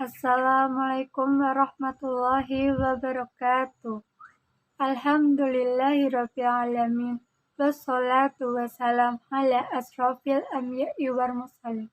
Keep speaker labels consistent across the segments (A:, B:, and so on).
A: Assalamualaikum warahmatullahi wabarakatuh. Alhamdulillahirabbil alamin. Wassalatu wassalam ala asrofil anbiya'i wal mursalin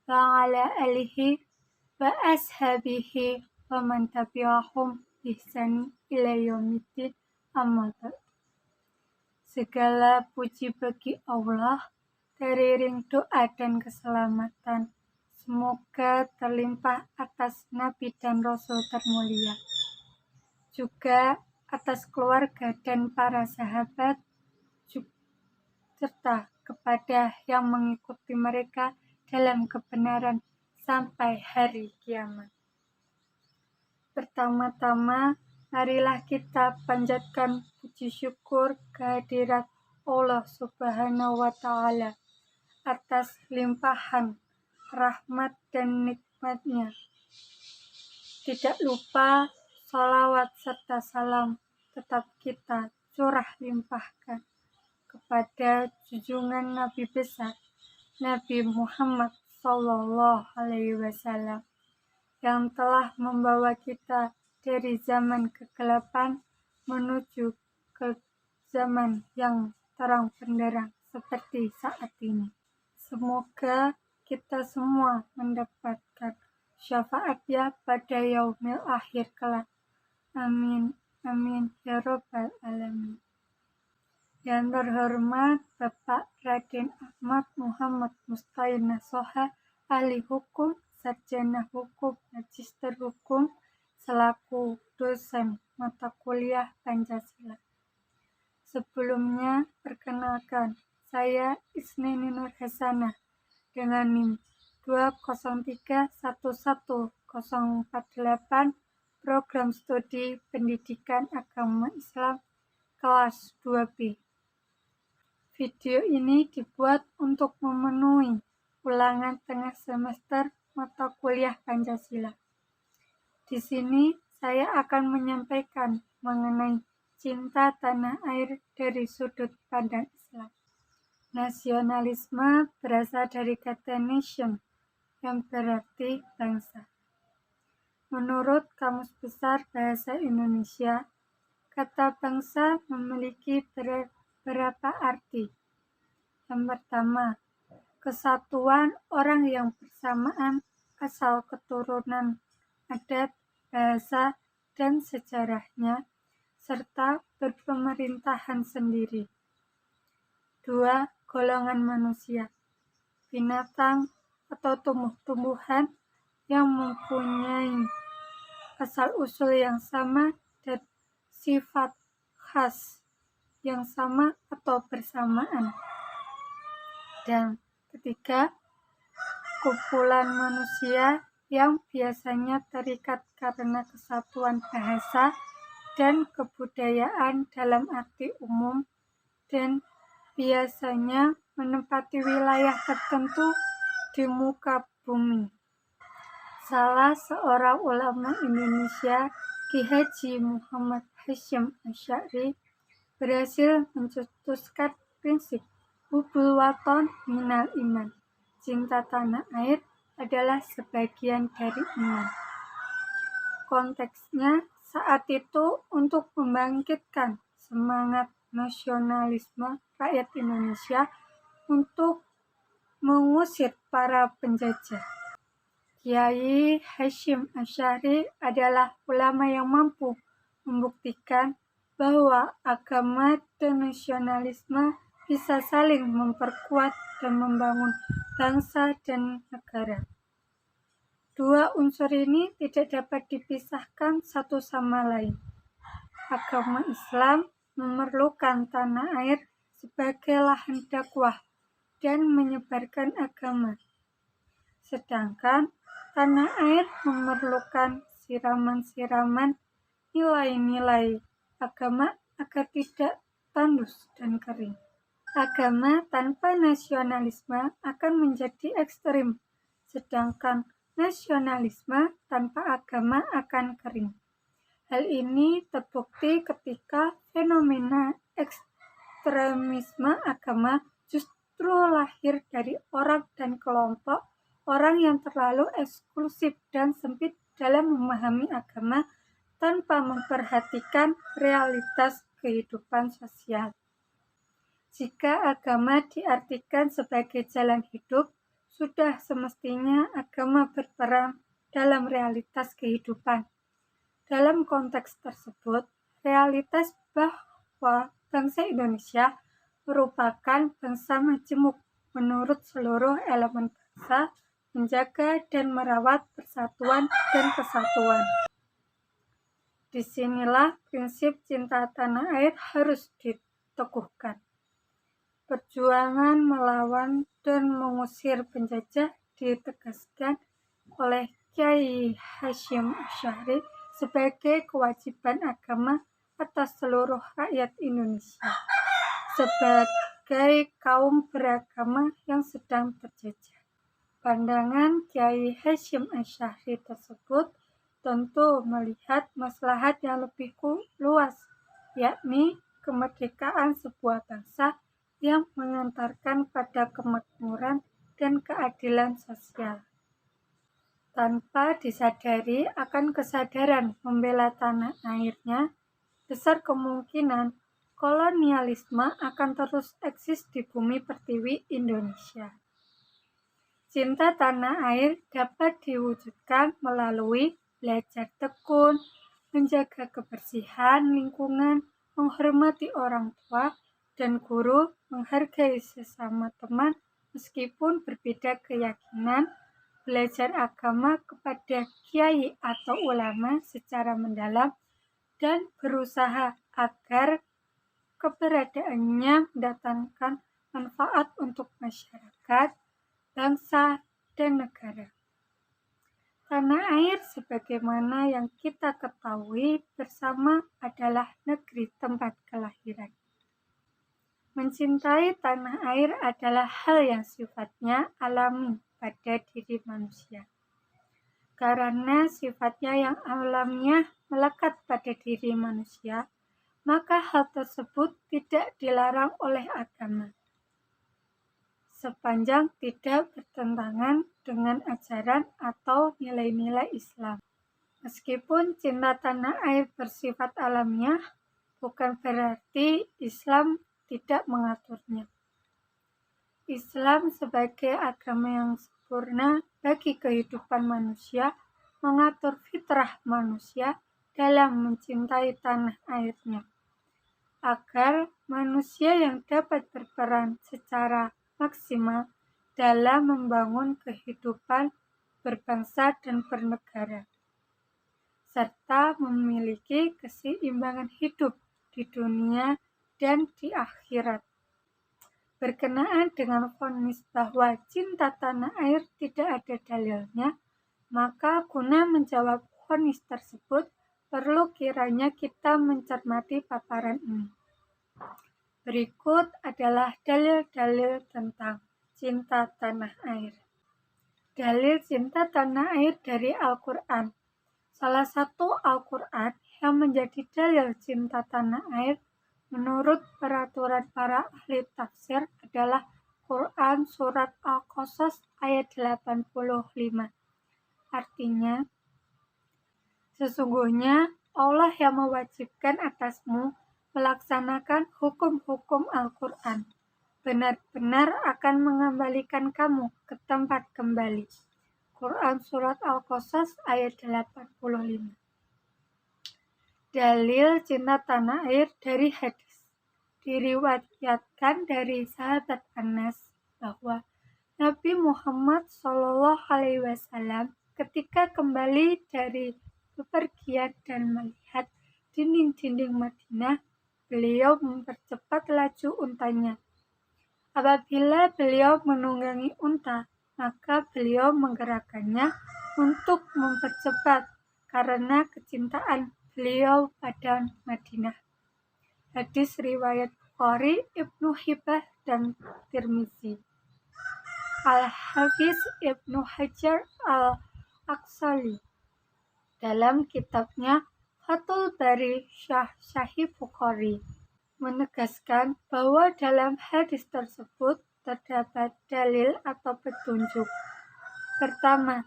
A: wa ala alihi wa ashabihi wa man tabi'ahum ihsani ila yaumiddin, amma ba'd. Segala puji bagi Allah, teriring doa dan keselamatan semoga terlimpah atas Nabi dan Rasul termulia, juga atas keluarga dan para sahabat, serta kepada yang mengikuti mereka dalam kebenaran sampai hari kiamat. Pertama-tama, marilah kita panjatkan puji syukur kehadirat Allah Subhanahu wa Ta'ala atas limpahan rahmat dan nikmatnya. Tidak lupa sholawat serta salam tetap kita curah limpahkan kepada junjungan Nabi besar Nabi Muhammad SAW yang telah membawa kita dari zaman kegelapan menuju ke zaman yang terang benderang seperti saat ini. Semoga kita semua mendapatkan syafaatnya pada yaumil akhir kelak. Amin, amin, ya Rabbal Alamin. Yang terhormat Bapak Raden Ahmad Muhammad Musta'in Soha, Ahli Hukum, Sarjana Hukum, Magister Hukum, selaku dosen mata kuliah Pancasila. Sebelumnya, perkenalkan, saya Isneni Nur Hasanah dengan NIM 203111048, Program Studi Pendidikan Agama Islam kelas 2B. Video ini dibuat untuk memenuhi ulangan tengah semester mata kuliah Pancasila. Di sini saya akan menyampaikan mengenai cinta tanah air dari sudut pandang Islam. Nasionalisme berasal dari kata nation yang berarti bangsa. Menurut Kamus Besar Bahasa Indonesia, kata bangsa memiliki beberapa arti. Yang pertama, kesatuan orang yang bersamaan asal keturunan, adat, bahasa, dan sejarahnya, serta berpemerintahan sendiri. 2. Golongan manusia, binatang atau tumbuh-tumbuhan yang mempunyai asal-usul yang sama dan sifat khas yang sama atau bersamaan. Dan ketiga, kumpulan manusia yang biasanya terikat karena kesatuan bahasa dan kebudayaan dalam arti umum dan biasanya menempati wilayah tertentu di muka bumi. Salah seorang ulama Indonesia, Ki Haji Muhammad Hasyim Asy'ari, berhasil mencetuskan prinsip Hubbul Waton minal iman. Cinta tanah air adalah sebagian dari iman. Konteksnya saat itu untuk membangkitkan semangat nasionalisme rakyat Indonesia untuk mengusir para penjajah. Kiai Hasyim Asy'ari adalah ulama yang mampu membuktikan bahwa agama dan nasionalisme bisa saling memperkuat dan membangun bangsa dan negara. Dua unsur ini tidak dapat dipisahkan satu sama lain. Agama Islam memerlukan tanah air sebagai lahan dakwah dan menyebarkan agama. Sedangkan tanah air memerlukan siraman-siraman nilai-nilai agama agar tidak tandus dan kering. Agama tanpa nasionalisme akan menjadi ekstrim, sedangkan nasionalisme tanpa agama akan kering. Hal ini terbukti ketika fenomena ekstremisme agama justru lahir dari orang dan kelompok orang yang terlalu eksklusif dan sempit dalam memahami agama tanpa memperhatikan realitas kehidupan sosial. Jika agama diartikan sebagai jalan hidup, sudah semestinya agama berperan dalam realitas kehidupan. Dalam konteks tersebut, realitas bahwa bangsa Indonesia merupakan bangsa majemuk menurut seluruh elemen bangsa, menjaga dan merawat persatuan dan kesatuan. Disinilah prinsip cinta tanah air harus diteguhkan. Perjuangan melawan dan mengusir penjajah ditegaskan oleh Kyai Hasyim Asy'ari sebagai kewajiban agama atas seluruh rakyat Indonesia sebagai kaum beragama yang sedang terjajah. Pandangan Kyai Hasyim Asy'ari tersebut tentu melihat maslahat yang lebih luas, yakni kemerdekaan sebuah bangsa yang mengantarkan pada kemakmuran dan keadilan sosial. Tanpa disadari akan kesadaran membela tanah airnya, besar kemungkinan kolonialisme akan terus eksis di bumi pertiwi Indonesia. Cinta tanah air dapat diwujudkan melalui belajar tekun, menjaga kebersihan lingkungan, menghormati orang tua dan guru, menghargai sesama teman meskipun berbeda keyakinan, belajar agama kepada kiai atau ulama secara mendalam, dan berusaha agar keberadaannya mendatangkan manfaat untuk masyarakat, bangsa, dan negara. Tanah air sebagaimana yang kita ketahui bersama adalah negeri tempat kelahiran. Mencintai tanah air adalah hal yang sifatnya alami pada diri manusia. Karena sifatnya yang alamiah melekat pada diri manusia, maka hal tersebut tidak dilarang oleh agama. Sepanjang tidak bertentangan dengan ajaran atau nilai-nilai Islam. Meskipun cinta tanah air bersifat alamiah, bukan berarti Islam tidak mengaturnya. Islam sebagai agama yang sempurna bagi kehidupan manusia mengatur fitrah manusia dalam mencintai tanah airnya, agar manusia yang dapat berperan secara maksimal dalam membangun kehidupan berbangsa dan bernegara, serta memiliki keseimbangan hidup di dunia dan di akhirat. Berkenaan dengan vonis bahwa cinta tanah air tidak ada dalilnya, maka guna menjawab vonis tersebut, perlu kiranya kita mencermati paparan ini. Berikut adalah dalil-dalil tentang cinta tanah air. Dalil cinta tanah air dari Al-Quran. Salah satu Al-Quran yang menjadi dalil cinta tanah air menurut peraturan para ahli tafsir adalah Quran Surat Al-Qasas ayat 85. Artinya, sesungguhnya Allah yang mewajibkan atasmu melaksanakan hukum-hukum Al-Quran, benar-benar akan mengembalikan kamu ke tempat kembali. Quran Surat Al-Qasas ayat 85. Dalil cinta tanah air dari hadis. Diriwayatkan dari sahabat Anas bahwa Nabi Muhammad SAW ketika kembali dari bepergian dan melihat dinding-dinding Madinah, beliau mempercepat laju untanya. Apabila beliau menunggangi unta, maka beliau menggerakkannya untuk mempercepat karena kecintaan beliau pada Madinah. Hadis riwayat Bukhari, Ibnu Hibbah, dan Tirmizi. Al-Hafiz Ibnu Hajar Al-Aqsali dalam kitabnya Fathul Bari Syarh Sahih Bukhari menegaskan bahwa dalam hadis tersebut terdapat dalil atau petunjuk. Pertama,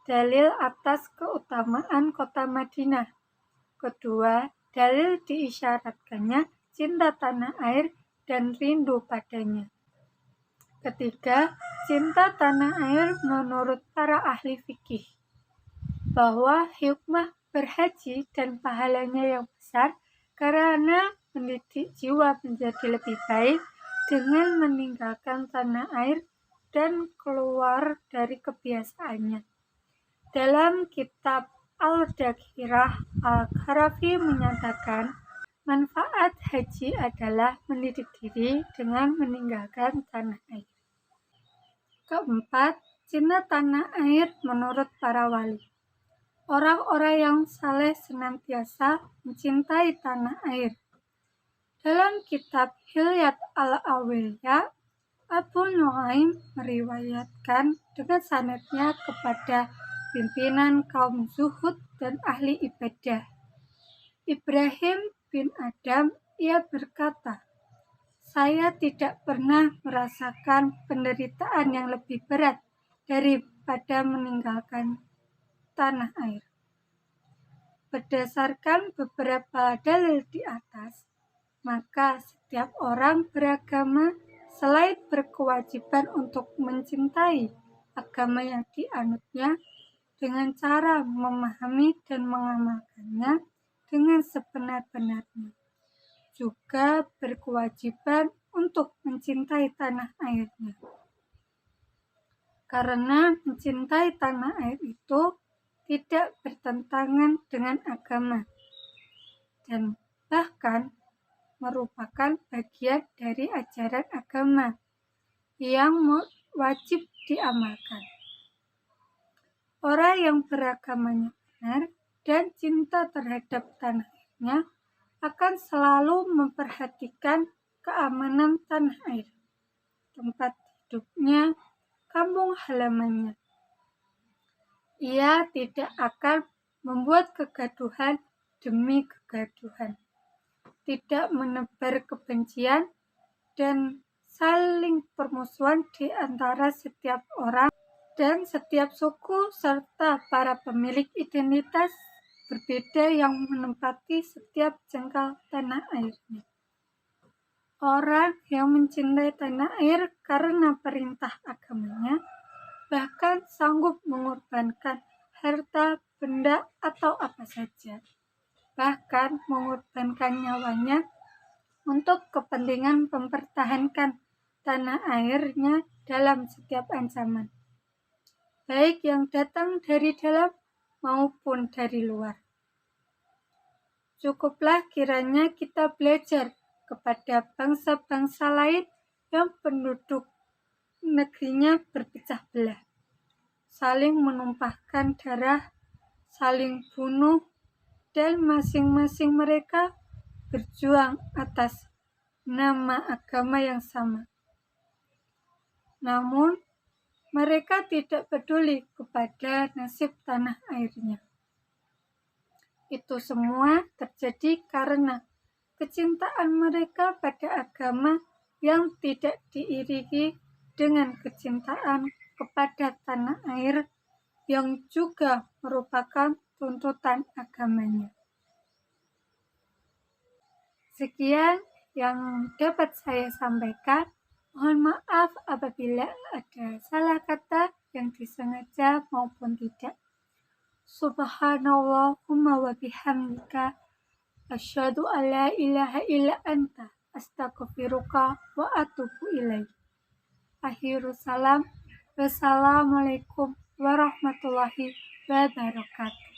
A: dalil atas keutamaan kota Madinah. Kedua, dalil diisyaratkannya cinta tanah air dan rindu padanya. Ketiga, cinta tanah air menurut para ahli fikih, bahwa hikmah berhaji dan pahalanya yang besar karena mendidik jiwa menjadi lebih baik dengan meninggalkan tanah air dan keluar dari kebiasaannya. Dalam kitab Al-Dakhirah, Al-Kharafi menyatakan, manfaat haji adalah mendidik diri dengan meninggalkan tanah air. Keempat, cinta tanah air menurut para wali. Orang-orang yang saleh senantiasa mencintai tanah air. Dalam kitab Hilyat al-Awliya, Abu Nuaim meriwayatkan dengan sanadnya kepada pimpinan kaum zuhud dan ahli ibadah, Ibrahim bin Adam, ia berkata, saya tidak pernah merasakan penderitaan yang lebih berat daripada meninggalkan tanah air. Berdasarkan beberapa dalil di atas, maka setiap orang beragama selain berkewajiban untuk mencintai agama yang dianutnya dengan cara memahami dan mengamalkannya dengan sebenar-benarnya, juga berkewajiban untuk mencintai tanah airnya. Karena mencintai tanah air itu tidak bertentangan dengan agama dan bahkan merupakan bagian dari ajaran agama yang wajib diamalkan. Orang yang beragamanya benar dan cinta terhadap tanah airnya akan selalu memperhatikan keamanan tanah air, tempat hidupnya, kampung halamannya. Ia tidak akan membuat kegaduhan demi kegaduhan, tidak menebar kebencian dan saling permusuhan di antara setiap orang dan setiap suku serta para pemilik identitas berbeda yang menempati setiap jengkal tanah airnya. Orang yang mencintai tanah air karena perintah agamanya bahkan sanggup mengorbankan harta, benda, atau apa saja, bahkan mengorbankan nyawanya untuk kepentingan mempertahankan tanah airnya dalam setiap ancaman, baik yang datang dari dalam maupun dari luar. Cukuplah kiranya kita belajar kepada bangsa-bangsa lain yang penduduk negerinya berpecah belah, saling menumpahkan darah, saling bunuh, dan masing-masing mereka berjuang atas nama agama yang sama. Namun, mereka tidak peduli kepada nasib tanah airnya. Itu semua terjadi karena kecintaan mereka pada agama yang tidak diiringi dengan kecintaan kepada tanah air yang juga merupakan tuntutan agamanya. Sekian yang dapat saya sampaikan. Mohon maaf apabila ada salah kata yang disengaja maupun tidak. Subhanallahumma wa bihamdika asyhadu an la ilaha illa anta astaghfiruka wa atubu ilaik. Akhirul salam. Wassalamualaikum warahmatullahi wabarakatuh.